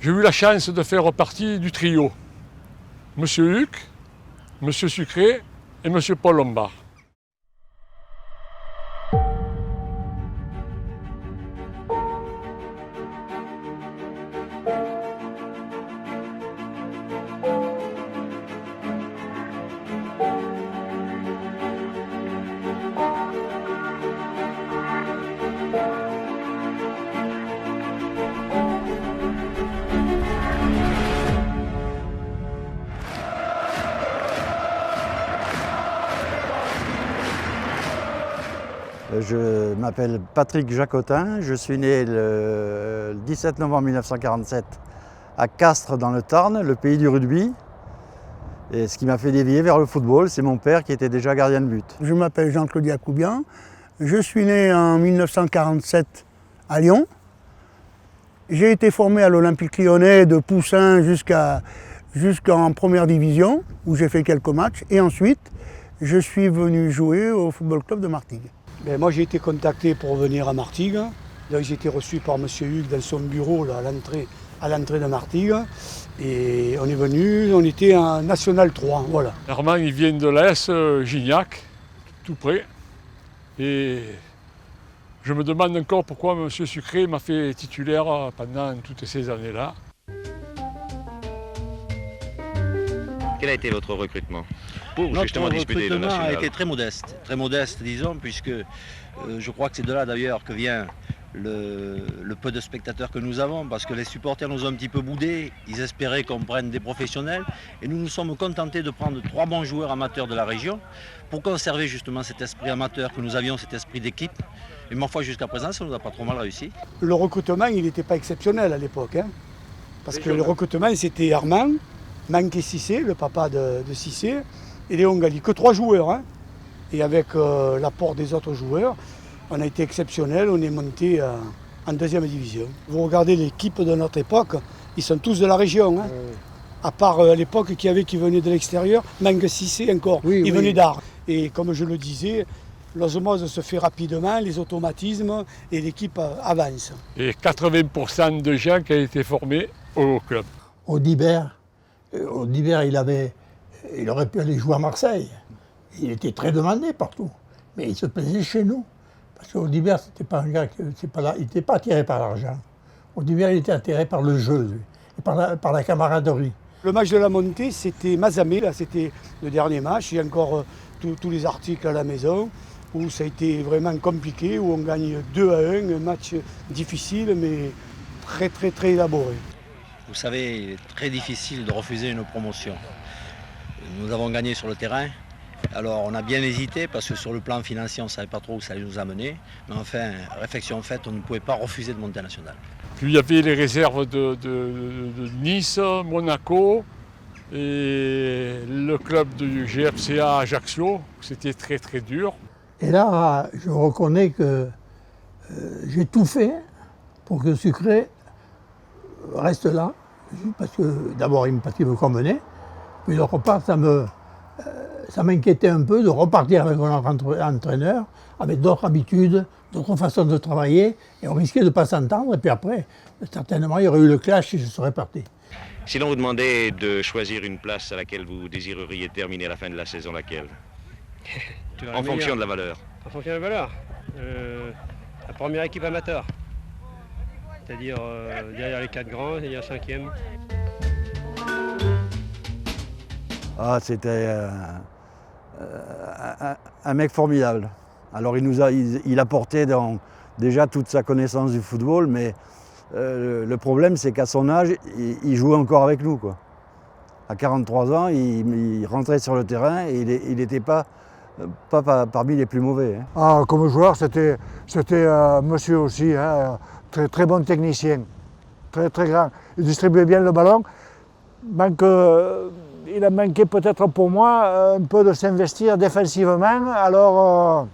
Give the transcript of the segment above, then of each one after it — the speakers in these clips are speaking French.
J'ai eu la chance de faire partie du trio. Monsieur Huc, Monsieur Sucré et Monsieur Paul Lombard. Je m'appelle Patrick Jacotin, je suis né le 17 novembre 1947 à Castres dans le Tarn, le pays du rugby. Et ce qui m'a fait dévier vers le football, c'est mon père qui était déjà gardien de but. Je m'appelle Jean-Claude Yacoubian, je suis né en 1947 à Lyon. J'ai été formé à l'Olympique Lyonnais de Poussin jusqu'en première division, où j'ai fait quelques matchs. Et ensuite, je suis venu jouer au Football Club de Martigues. Ben, moi j'ai été contacté pour venir à Martigues. J'ai été reçu par M. Hugues dans son bureau là, à l'entrée de Martigues. Et on est venu, on était en National 3, voilà. Armand, il vient de l'Est, Gignac, tout près. Et je me demande encore pourquoi M. Sucré m'a fait titulaire pendant toutes ces années-là. Quel a été votre recrutement pour justement Notre disputer le recrutement national? a été très modeste disons, puisque je crois que c'est de là d'ailleurs que vient le peu de spectateurs que nous avons, parce que les supporters nous ont un petit peu boudés, ils espéraient qu'on prenne des professionnels, et nous nous sommes contentés de prendre 3 bons joueurs amateurs de la région, pour conserver justement cet esprit amateur que nous avions, cet esprit d'équipe, et ma foi jusqu'à présent ça nous a pas trop mal réussi. Le recrutement il n'était pas exceptionnel à l'époque, hein, parce que le recrutement c'était Armand, Manqué Cissé, le papa de Cissé, et Léon Galli, que 3 joueurs, hein. Et avec l'apport des autres joueurs, on a été exceptionnel, on est monté en 2e division. Vous regardez l'équipe de notre époque, ils sont tous de la région, hein. À part à l'époque qui venait de l'extérieur, Manqué Cissé encore, il venait d'Arles. Et comme je le disais, l'osmose se fait rapidement, les automatismes, et l'équipe avance. Et 80% de gens qui ont été formés au club. Audibert, il aurait pu aller jouer à Marseille. Il était très demandé partout. Mais il se plaisait chez nous. Parce qu'Audibert, c'était pas un gars il n'était pas attiré par l'argent. Audibert, il était attiré par le jeu, lui, et par la camaraderie. Le match de la montée, c'était Mazamet, là, c'était le dernier match. Il y a encore tous les articles à la maison, où ça a été vraiment compliqué, où on gagne 2-1, un match difficile, mais très élaboré. Vous savez, il est très difficile de refuser une promotion. Nous avons gagné sur le terrain. Alors on a bien hésité parce que sur le plan financier on ne savait pas trop où ça allait nous amener. Mais enfin, réflexion faite, on ne pouvait pas refuser de monter en national. Puis il y avait les réserves de Nice, Monaco et le club du GFCA Ajaccio. C'était très dur. Et là, je reconnais que j'ai tout fait pour que Sucré reste là. Parce que d'abord il me convenait. Puis d'autre part, ça m'inquiétait un peu de repartir avec un autre entraîneur, avec d'autres habitudes, d'autres façons de travailler, et on risquait de ne pas s'entendre, et puis après, certainement, il y aurait eu le clash et je serais parti. Si l'on vous demandait de choisir une place à laquelle vous désireriez terminer à la fin de la saison, laquelle? En fonction de la valeur. En fonction de la valeur. La première équipe amateur. C'est-à-dire derrière les 4 grands, c'est-à-dire 5e. Ah, c'était un mec formidable. Alors il apportait déjà toute sa connaissance du football, mais le problème c'est qu'à son âge, il jouait encore avec nous, quoi. À 43 ans, il rentrait sur le terrain et il n'était pas parmi les plus mauvais, hein. Ah, comme joueur, c'était monsieur aussi, hein, très bon technicien, très grand. Il distribuait bien le ballon. Il a manqué peut-être pour moi un peu de s'investir défensivement, alors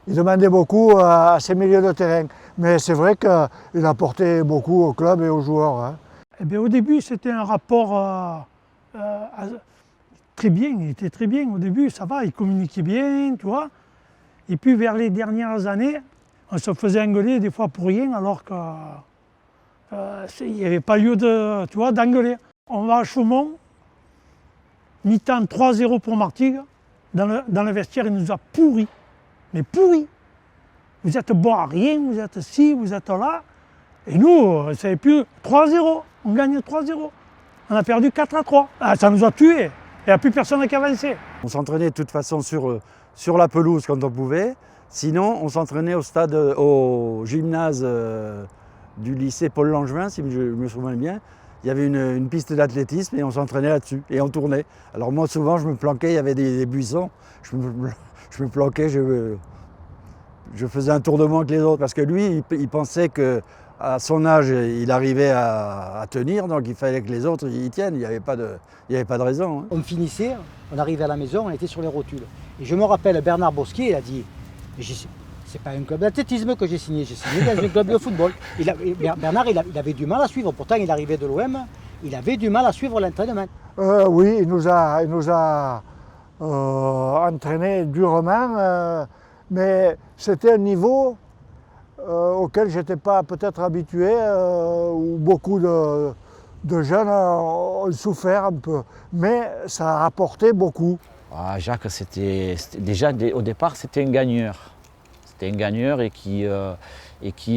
il demandait beaucoup à ses milieux de terrain. Mais c'est vrai qu'il apportait beaucoup au club et aux joueurs, hein. Eh bien, au début, c'était un rapport très bien, il était très bien. Au début, ça va, il communiquait bien, tu vois. Et puis vers les dernières années, on se faisait engueuler des fois pour rien, alors que Il n'y avait pas lieu d'engueuler. On va à Chaumont, mi-temps 3-0 pour Martigues. Dans le vestiaire, il nous a pourris. Mais pourris. Vous êtes bon à rien, vous êtes ci, vous êtes là. Et nous, on ne savait plus. 3-0. On gagne 3-0. On a perdu 4-3. Ah, ça nous a tués. Il n'y a plus personne qui avançait. On s'entraînait de toute façon sur la pelouse quand on pouvait. Sinon, on s'entraînait au gymnase du lycée Paul Langevin, si je me souviens bien. Il y avait une piste d'athlétisme et on s'entraînait là-dessus et on tournait. Alors moi, souvent, je me planquais, il y avait des buissons. Je me planquais, je faisais un tour de moins que les autres parce que lui, il pensait qu'à son âge, il arrivait à tenir, donc il fallait que les autres y tiennent. Il n'y avait pas de raison. Hein. On finissait, on arrivait à la maison, on était sur les rotules. Et je me rappelle, Bernard Bosquier, il a dit, c'est pas un club d'athlétisme que j'ai signé dans un club de football. Bernard, il avait du mal à suivre, pourtant il arrivait de l'OM, il avait du mal à suivre l'entraînement. Oui, il nous a entraînés durement, mais c'était un niveau auquel je n'étais pas peut-être habitué, où beaucoup de jeunes ont souffert un peu, mais ça a rapporté beaucoup. Ah, Jacques, déjà au départ, c'était un gagneur. C'était un gagneur et qui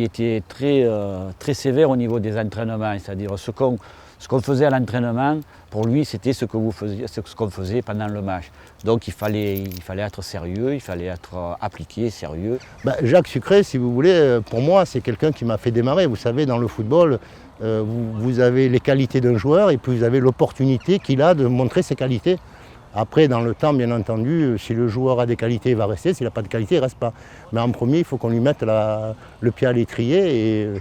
était très sévère au niveau des entraînements. C'est-à-dire ce qu'on faisait à l'entraînement, pour lui, c'était ce qu'on faisait pendant le match. Donc il fallait être sérieux, il fallait être appliqué, sérieux. Jacques Sucré, si vous voulez, pour moi, c'est quelqu'un qui m'a fait démarrer. Vous savez, dans le football, vous avez les qualités d'un joueur et puis vous avez l'opportunité qu'il a de montrer ses qualités. Après, dans le temps, bien entendu, si le joueur a des qualités, il va rester. S'il n'a pas de qualité, il ne reste pas. Mais en premier, il faut qu'on lui mette le pied à l'étrier. Et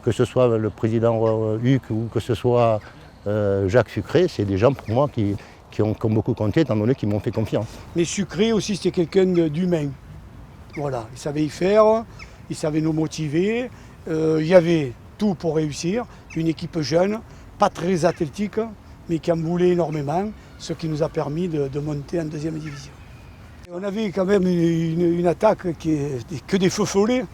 que ce soit le président Huc ou que ce soit Jacques Sucré, c'est des gens pour moi qui ont beaucoup compté, étant donné qu'ils m'ont fait confiance. Mais Sucré aussi, c'était quelqu'un d'humain. Voilà, il savait y faire, il savait nous motiver. Il y avait tout pour réussir. Une équipe jeune, pas très athlétique, mais qui en voulait énormément, ce qui nous a permis de monter en deuxième division. On avait quand même une attaque qui est que des feux follets,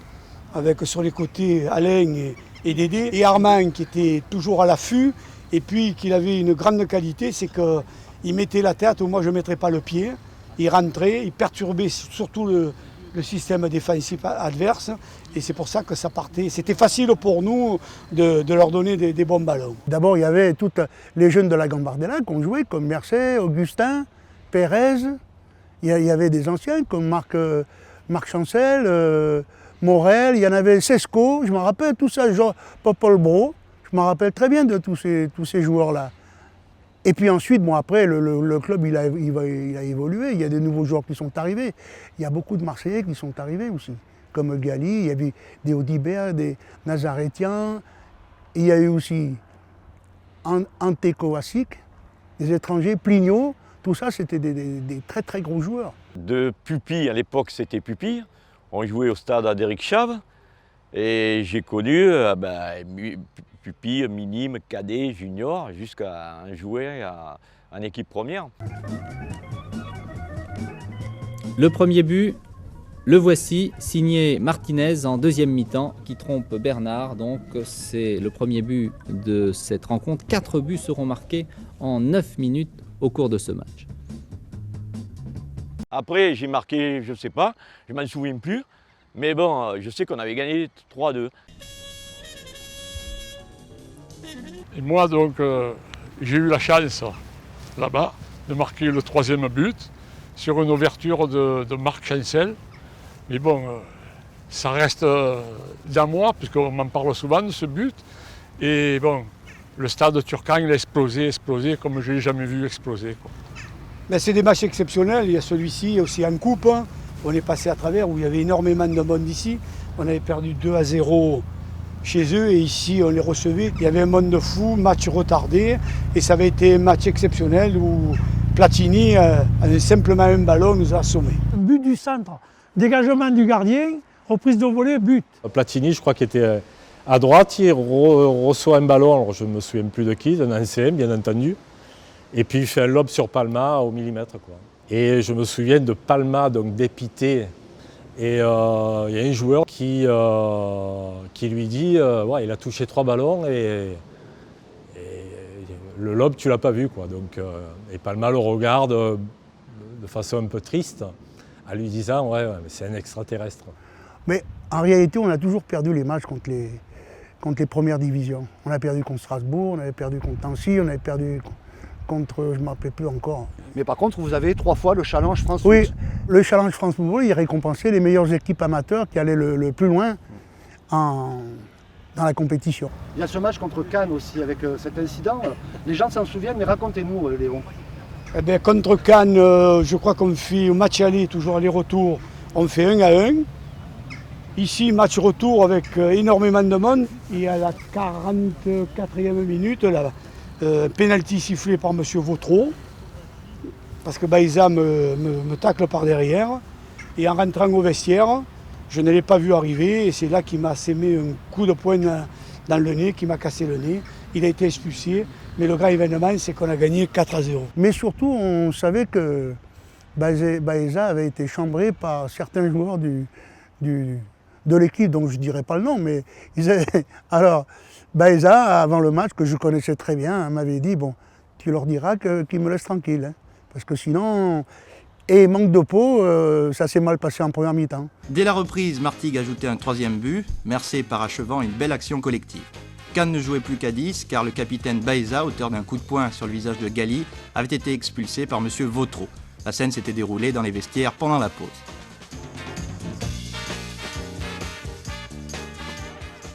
avec sur les côtés Alain et Dédé, et Armand qui était toujours à l'affût, et puis qu'il avait une grande qualité, c'est qu'il mettait la tête où moi je ne mettrais pas le pied, il rentrait, il perturbait surtout le système défensif adverse, et c'est pour ça que ça partait. C'était facile pour nous de leur donner des bons ballons. D'abord, il y avait tous les jeunes de la Gambardella qu'on jouait, comme Mercé, Augustin, Pérez. Il y avait des anciens comme Marc Chancel, Morel, il y en avait Sesco, je me rappelle tout ça, genre Popol Bro, je me rappelle très bien de tous ces joueurs-là. Et puis ensuite, après, le club il a évolué, il y a des nouveaux joueurs qui sont arrivés. Il y a beaucoup de Marseillais qui sont arrivés aussi, comme Gali, il y avait des Audibert, des Nazarétiens. Il y a eu aussi Ante Kovacic, des étrangers, Pligno, tout ça c'était des très très gros joueurs. De Pupille, à l'époque c'était Pupille, on jouait au stade Adéric Chave et j'ai connu Pupille, minime, cadet, junior, jusqu'à jouer en équipe première. Le premier but, le voici, signé Martinez en deuxième mi-temps, qui trompe Bernard. Donc c'est le premier but de cette rencontre. 4 buts seront marqués en 9 minutes au cours de ce match. Après j'ai marqué, je ne sais pas, je ne m'en souviens plus, mais bon, je sais qu'on avait gagné 3-2. Et moi, donc, j'ai eu la chance, là-bas, de marquer le 3e but sur une ouverture de Marc Chancel. Mais bon, ça reste dans moi, puisqu'on m'en parle souvent de ce but. Et bon, le stade turcan, il a explosé comme je ne l'ai jamais vu exploser, quoi. Mais c'est des matchs exceptionnels. Il y a celui-ci aussi en coupe. On est passé à travers où il y avait énormément de monde ici. On avait perdu 2-0 chez eux et ici on les recevait. Il y avait un monde de fou, match retardé et ça avait été un match exceptionnel où Platini, simplement un ballon, nous a assommés. But du centre, dégagement du gardien, reprise de volée, but. Platini, je crois qu'il était à droite, il reçoit un ballon, alors je ne me souviens plus de qui, d'un ancien bien entendu. Et puis il fait un lob sur Palma au millimètre, quoi. Et je me souviens de Palma, donc dépité, Et il y a un joueur qui lui dit ouais, il a touché 3 ballons et le lob, tu l'as pas vu, quoi. Donc, et Palma le regarde de façon un peu triste, en lui disant ouais, mais c'est un extraterrestre. Mais en réalité, on a toujours perdu les matchs contre les premières divisions. On a perdu contre Strasbourg, on avait perdu contre Nancy, on avait perdu contre, je ne me rappelle plus encore. Mais par contre, vous avez 3 fois le Challenge France Foot. Oui, le Challenge France Football, il récompensait les meilleures équipes amateurs qui allaient le plus loin dans la compétition. Il y a ce match contre Cannes aussi, avec cet incident. Les gens s'en souviennent, mais racontez-nous, Léon. Eh bien, contre Cannes, je crois qu'on fait au match aller, toujours aller-retour, on fait 1-1. Ici, match retour avec énormément de monde. Et à la 44e minute, là, pénalty sifflé par M. Vautreau, parce que Baeza me tacle par derrière. Et en rentrant au vestiaire, je ne l'ai pas vu arriver et c'est là qu'il m'a sémé un coup de poing dans le nez, qui m'a cassé le nez. Il a été expulsé, mais le grand événement, c'est qu'on a gagné 4-0. Mais surtout, on savait que Baeza avait été chambré par certains joueurs de l'équipe, dont je ne dirais pas le nom, mais alors Baeza, avant le match, que je connaissais très bien, m'avait dit, bon, tu leur diras qu'ils me laissent tranquille, hein, parce que sinon... Et manque de peau, ça s'est mal passé en première mi-temps. Dès la reprise, Martigues ajoutait un 3e but, Mercé parachevant une belle action collective. Cannes ne jouait plus qu'à 10 car le capitaine Baeza, auteur d'un coup de poing sur le visage de Gali, avait été expulsé par M. Vautreau. La scène s'était déroulée dans les vestiaires pendant la pause.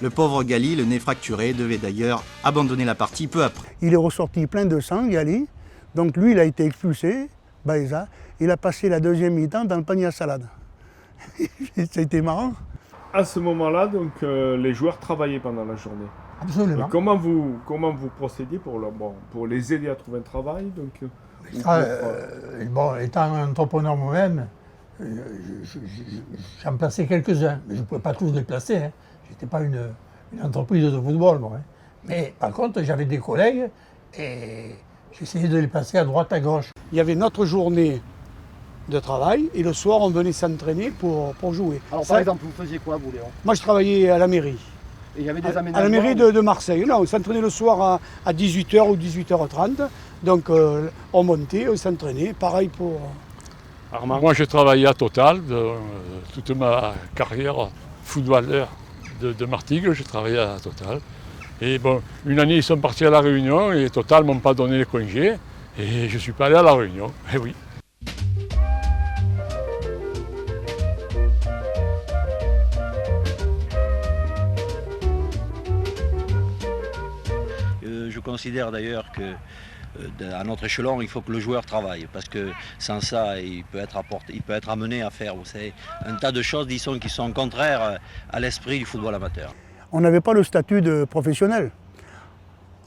Le pauvre Gali, le nez fracturé, devait d'ailleurs abandonner la partie peu après. Il est ressorti plein de sang, Gali, donc lui il a été expulsé, Baeza. Il a passé la deuxième mi-temps dans le panier à salade. C'était marrant. À ce moment-là, donc, les joueurs travaillaient pendant la journée. Absolument. Et comment vous procédiez pour les aider à trouver un travail donc, bon, étant entrepreneur moi-même, j'en plaçais quelques-uns, mais je ne pouvais pas tous les placer. Hein. Je n'étais pas une entreprise de football, moi. Hein. Mais par contre, j'avais des collègues et j'essayais de les placer à droite, à gauche. Il y avait notre journée de travail et le soir on venait s'entraîner pour jouer. Alors par exemple, vous faisiez quoi vous, Léon? Moi je travaillais à la mairie. Et il y avait des aménagements? À la mairie de Marseille. Non, on s'entraînait le soir à 18h ou 18h30. Donc on montait, on s'entraînait. Pareil pour Armand. Moi j'ai travaillé à Total toute ma carrière footballeur de Martigues, j'ai travaillé à Total. Et bon, une année ils sont partis à La Réunion et Total m'ont pas donné les congés. Et je ne suis pas allé à La Réunion, eh oui. Je considère d'ailleurs que à notre échelon, il faut que le joueur travaille, parce que sans ça, il peut être amené à faire, vous savez, un tas de choses, disons, qui sont contraires à l'esprit du football amateur. On n'avait pas le statut de professionnel.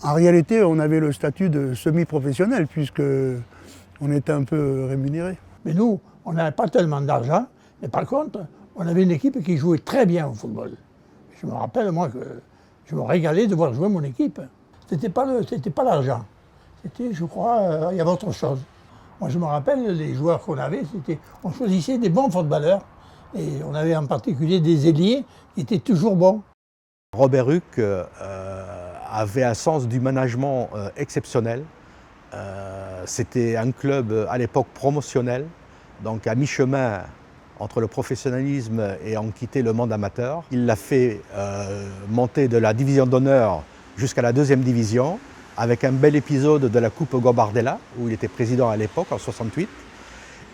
En réalité, on avait le statut de semi-professionnel, puisqu'on était un peu rémunéré. Mais nous, on n'avait pas tellement d'argent, mais par contre, on avait une équipe qui jouait très bien au football. Je me rappelle, moi, que je me régalais de voir jouer mon équipe. C'était pas l'argent. C'était, je crois, il y avait autre chose. Moi, je me rappelle, les joueurs qu'on avait, on choisissait des bons footballeurs. Et on avait en particulier des ailiers qui étaient toujours bons. Robert Huck avait un sens du management exceptionnel. C'était un club à l'époque promotionnel, donc à mi-chemin entre le professionnalisme et en quitter le monde amateur. Il l'a fait monter de la division d'honneur jusqu'à la 2e division, avec un bel épisode de la Coupe Gambardella, où il était président à l'époque, en 68.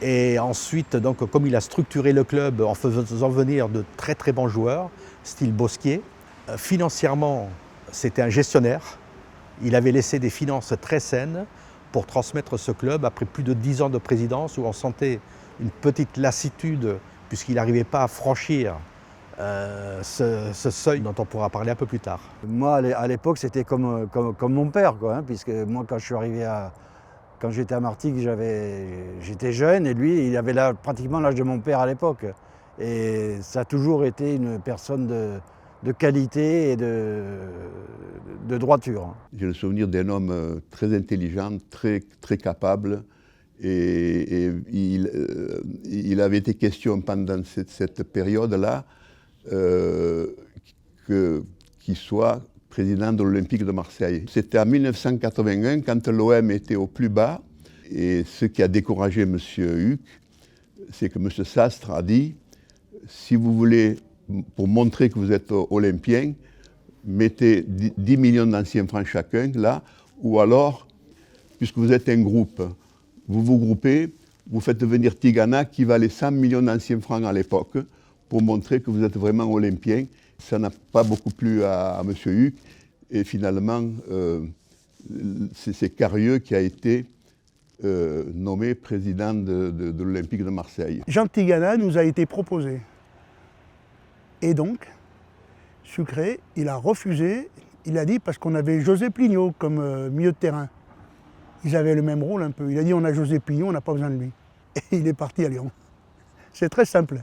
Et ensuite, donc, comme il a structuré le club en faisant venir de très très bons joueurs, style Bosquier, financièrement, c'était un gestionnaire. Il avait laissé des finances très saines pour transmettre ce club après plus de 10 ans de présidence, où on sentait une petite lassitude, puisqu'il n'arrivait pas à franchir ce seuil dont on pourra parler un peu plus tard. Moi, à l'époque, c'était comme mon père, quoi, hein, puisque moi, quand je suis arrivé quand j'étais à Martigues, j'étais jeune et lui, il avait pratiquement l'âge de mon père à l'époque. Et ça a toujours été une personne de qualité et de droiture. J'ai le souvenir d'un homme très intelligent, très capable Et il avait été question pendant cette période-là qu'il soit président de l'Olympique de Marseille. C'était en 1981, quand l'OM était au plus bas. Et ce qui a découragé M. Huck, c'est que M. Sastre a dit, si vous voulez, pour montrer que vous êtes olympien, mettez 10 millions d'anciens francs chacun, là, ou alors, puisque vous êtes un groupe, vous vous groupez, vous faites venir Tigana, qui valait 100 millions d'anciens francs à l'époque, pour montrer que vous êtes vraiment olympien. Ça n'a pas beaucoup plu à M. Huck, et finalement, c'est Carieux qui a été nommé président de l'Olympique de Marseille. Jean Tigana nous a été proposé. Et donc, Sucré, il a refusé, il a dit, parce qu'on avait José Plignot comme milieu de terrain. Ils avaient le même rôle un peu. Il a dit, on a José Plignot, on n'a pas besoin de lui. Et il est parti à Lyon. C'est très simple.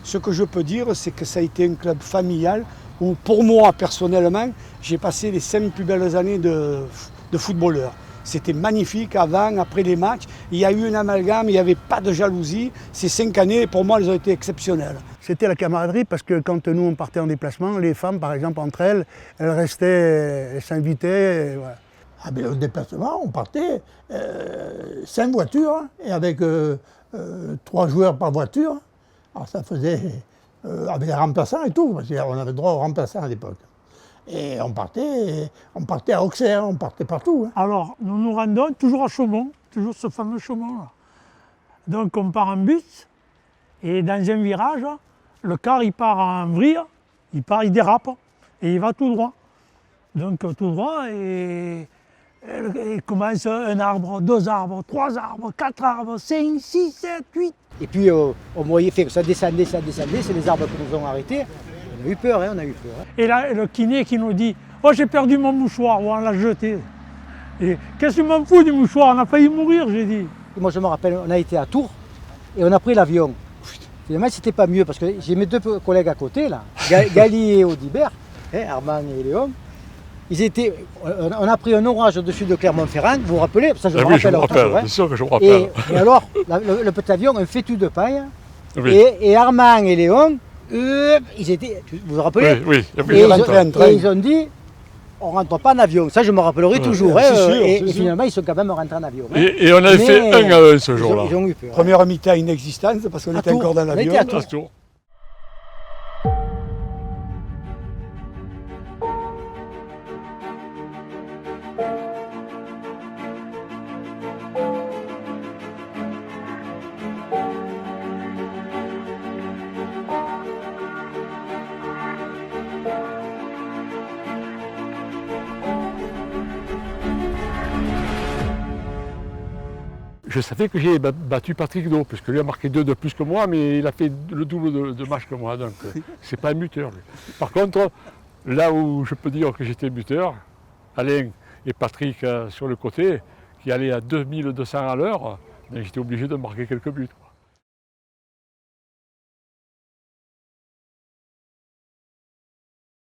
Ce que je peux dire, c'est que ça a été un club familial où, pour moi, personnellement, j'ai passé les 5 plus belles années de footballeur. C'était magnifique avant, après les matchs. Il y a eu un amalgame, il n'y avait pas de jalousie. Ces 5 années, pour moi, elles ont été exceptionnelles. C'était la camaraderie parce que quand nous, on partait en déplacement, les femmes, par exemple, entre elles, elles restaient, elles s'invitaient. Voilà. Ah ben, au déplacement, on partait 5 voitures et avec 3 joueurs par voiture. Alors ça faisait, avec les remplaçants et tout, parce qu'on avait droit aux remplaçants à l'époque. Et on partait à Auxerre, on partait partout. Hein. Alors, nous nous rendons toujours à Chaumont, toujours ce fameux Chaumont-là. Donc on part en bus, et dans un virage, le car il part en vrille, il dérape, et il va tout droit. Donc tout droit, et il commence un arbre, 2 arbres, 3 arbres, 4 arbres, 5, 6, 7, 8. Et puis on voyait que ça descendait, c'est les arbres qui nous ont arrêtés. On a eu peur, hein, on a eu peur. Hein. Et là, le kiné qui nous dit « Oh, j'ai perdu mon mouchoir », ou on l'a jeté. Et qu'est-ce que je m'en fous du mouchoir, on a failli mourir, j'ai dit. Et moi, je me rappelle, on a été à Tours et on a pris l'avion. Finalement, c'était pas mieux parce que j'ai mes 2 collègues à côté, là, Gali et Audibert, hein, Armand et Léon. On a pris un orage au-dessus de Clermont-Ferrand, vous vous rappelez? Ça, je me rappelle. Oui, je me rappelle, bien sûr que je me rappelle. Et alors, le petit avion, un fétu de paille, oui. et Armand et Léon, ils étaient, vous vous rappelez? Oui, et ils ont dit, on ne rentre pas en avion. Ça, je me rappellerai toujours. Hein, sûr, et finalement, ils sont quand même rentrés en avion. Hein. Et on avait fait 1-1 ce jour-là. Ils ont eu peur. Première mi-temps inexistante parce qu'on était encore dans l'avion. On était à Tours. Je savais que j'ai battu Patrick Do, puisque lui a marqué 2 de plus que moi, mais il a fait le double de matchs que moi, donc c'est pas un buteur. Lui. Par contre, là où je peux dire que j'étais buteur, Alain et Patrick sur le côté, qui allaient à 2200 à l'heure, j'étais obligé de marquer quelques buts.